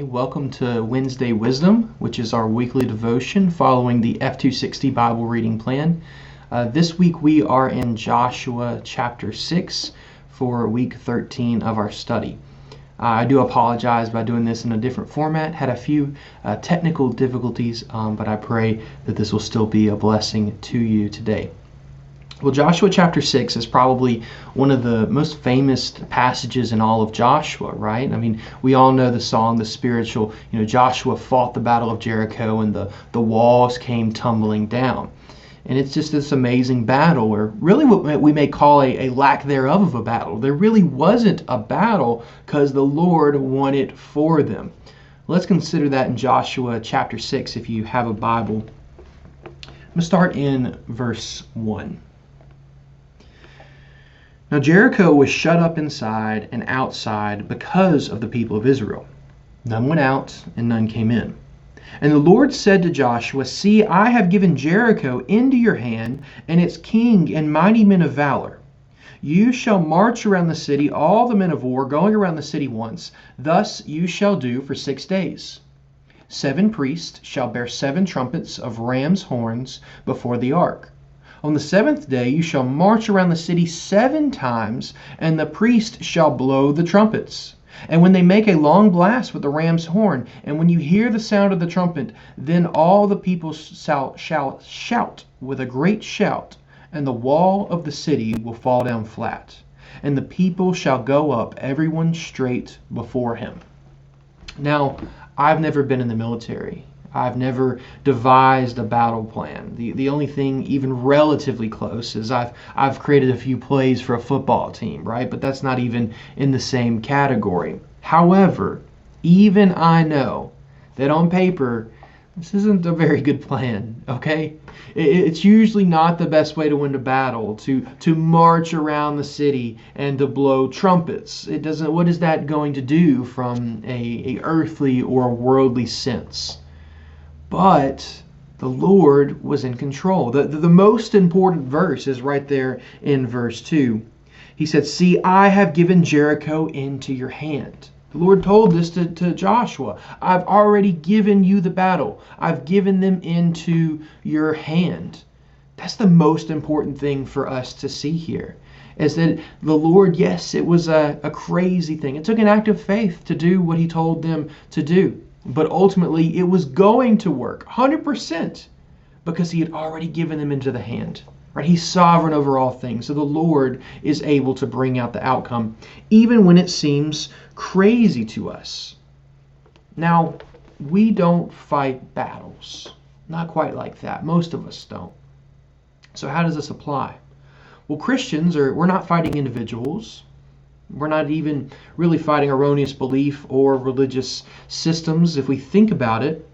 Welcome to Wednesday Wisdom, which is our weekly devotion following the F260 Bible reading plan. This week we are in Joshua chapter 6 for week 13 of our study. I do apologize by doing this in a different format. Had a few technical difficulties, but I pray that this will still be a blessing to you today. Well, Joshua chapter 6 is probably one of the most famous passages in all of Joshua, right? I mean, we all know the song, the spiritual, Joshua fought the battle of Jericho and the walls came tumbling down. And it's just this amazing battle, or really what we may call a lack thereof of a battle. There really wasn't a battle because the Lord won it for them. Let's consider that in Joshua chapter 6 if you have a Bible. I'm going to start in verse 1. Now Jericho was shut up inside and outside because of the people of Israel. None went out and none came in. And the Lord said to Joshua, "See, I have given Jericho into your hand, and its king and mighty men of valor. You shall march around the city, all the men of war, going around the city once. Thus you shall do for 6 days. 7 priests shall bear 7 trumpets of ram's horns before the ark. On the 7th day you shall march around the city 7 times, and the priest shall blow the trumpets. And when they make a long blast with the ram's horn, and when you hear the sound of the trumpet, then all the people shall shout with a great shout, and the wall of the city will fall down flat, and the people shall go up, everyone straight before him." Now, I've never been in the military. I've never devised a battle plan. The only thing even relatively close is I've created a few plays for a football team, right? But that's not even in the same category. However, even I know that on paper, this isn't a very good plan, okay? It's usually not the best way to win a battle, to march around the city and to blow trumpets. It doesn't. What is that going to do from a earthly or worldly sense? But the Lord was in control. The most important verse is right there in verse 2. He said, "See, I have given Jericho into your hand." The Lord told this to Joshua. I've already given you the battle. I've given them into your hand. That's the most important thing for us to see here, is that the Lord, yes, it was a crazy thing. It took an act of faith to do what he told them to do. But ultimately, it was going to work 100% because he had already given them into the hand. Right? He's sovereign over all things. So the Lord is able to bring out the outcome, even when it seems crazy to us. Now, we don't fight battles. Not quite like that. Most of us don't. So how does this apply? Well, Christians, we're not fighting individuals. We're not even really fighting erroneous belief or religious systems. If we think about it,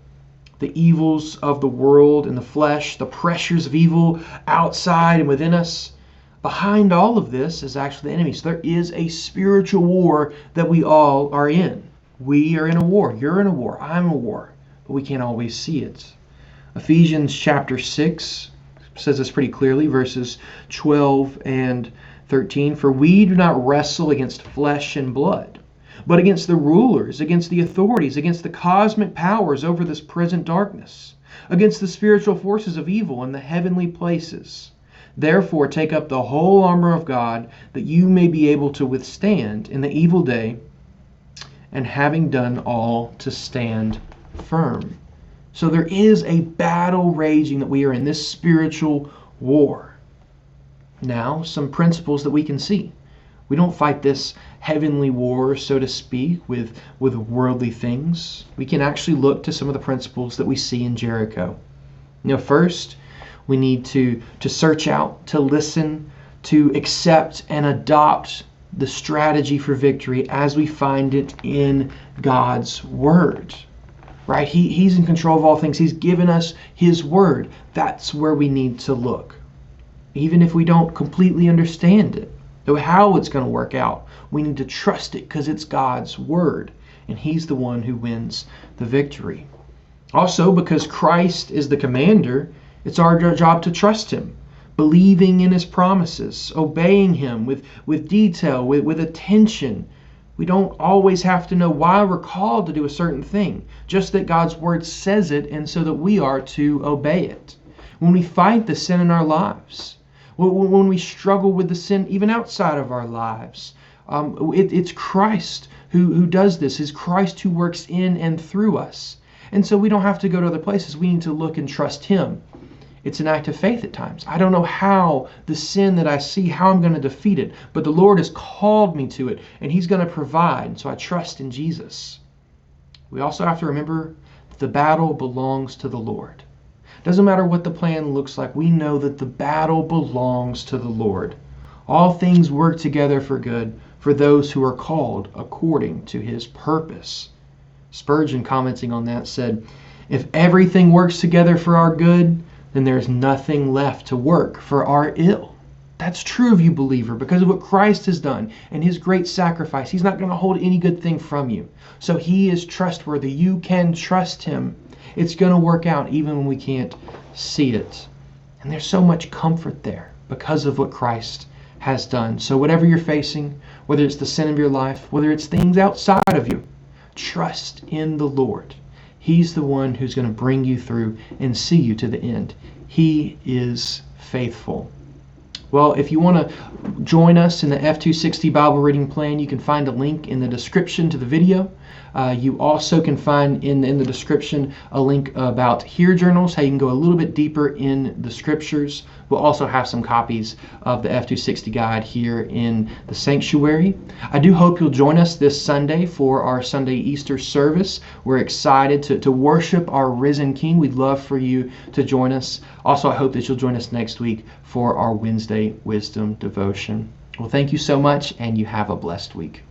the evils of the world and the flesh, the pressures of evil outside and within us, behind all of this is actually the enemy. So there is a spiritual war that we all are in. We are in a war. You're in a war. I'm in a war. But we can't always see it. Ephesians chapter 6 says this pretty clearly, verses 12 and 13, "For we do not wrestle against flesh and blood, but against the rulers, against the authorities, against the cosmic powers over this present darkness, against the spiritual forces of evil in the heavenly places. Therefore take up the whole armor of God, that you may be able to withstand in the evil day, and having done all, to stand firm." So there is a battle raging that we are in, this spiritual war. Now, some principles that we can see. We don't fight this heavenly war, so to speak, with worldly things. We can actually look to some of the principles that we see in Jericho. First, we need to search out, to listen, to accept and adopt the strategy for victory as we find it in God's Word. Right? He's in control of all things. He's given us His Word. That's where we need to look. Even if we don't completely understand it, or how it's going to work out, we need to trust it because it's God's Word, and He's the one who wins the victory. Also, because Christ is the commander, it's our job to trust Him, believing in His promises, obeying Him with detail, with attention, We don't always have to know why we're called to do a certain thing, just that God's word says it and so that we are to obey it. When we fight the sin in our lives, when we struggle with the sin even outside of our lives, it's Christ who does this. It's Christ who works in and through us. And so we don't have to go to other places. We need to look and trust him. It's an act of faith at times. I don't know how the sin that I see, how I'm going to defeat it, but the Lord has called me to it, and he's going to provide. So I trust in Jesus. We also have to remember that the battle belongs to the Lord. Doesn't matter what the plan looks like. We know that the battle belongs to the Lord. All things work together for good for those who are called according to his purpose. Spurgeon, commenting on that, said, "If everything works together for our good, then there's nothing left to work for our ill." That's true of you, believer, because of what Christ has done and his great sacrifice. He's not going to hold any good thing from you. So he is trustworthy. You can trust him. It's going to work out even when we can't see it. And there's so much comfort there because of what Christ has done. So whatever you're facing, whether it's the sin of your life, whether it's things outside of you, trust in the Lord. He's the one who's going to bring you through and see you to the end. He is faithful. Well, if you want to join us in the F260 Bible reading plan, you can find a link in the description to the video. You also can find in the description a link about Hear Journals, how you can go a little bit deeper in the scriptures. We'll also have some copies of the F260 guide here in the sanctuary. I do hope you'll join us this Sunday for our Sunday Easter service. We're excited to worship our risen King. We'd love for you to join us. Also, I hope that you'll join us next week for our Wednesday Wisdom Devotion. Well, thank you so much, and you have a blessed week.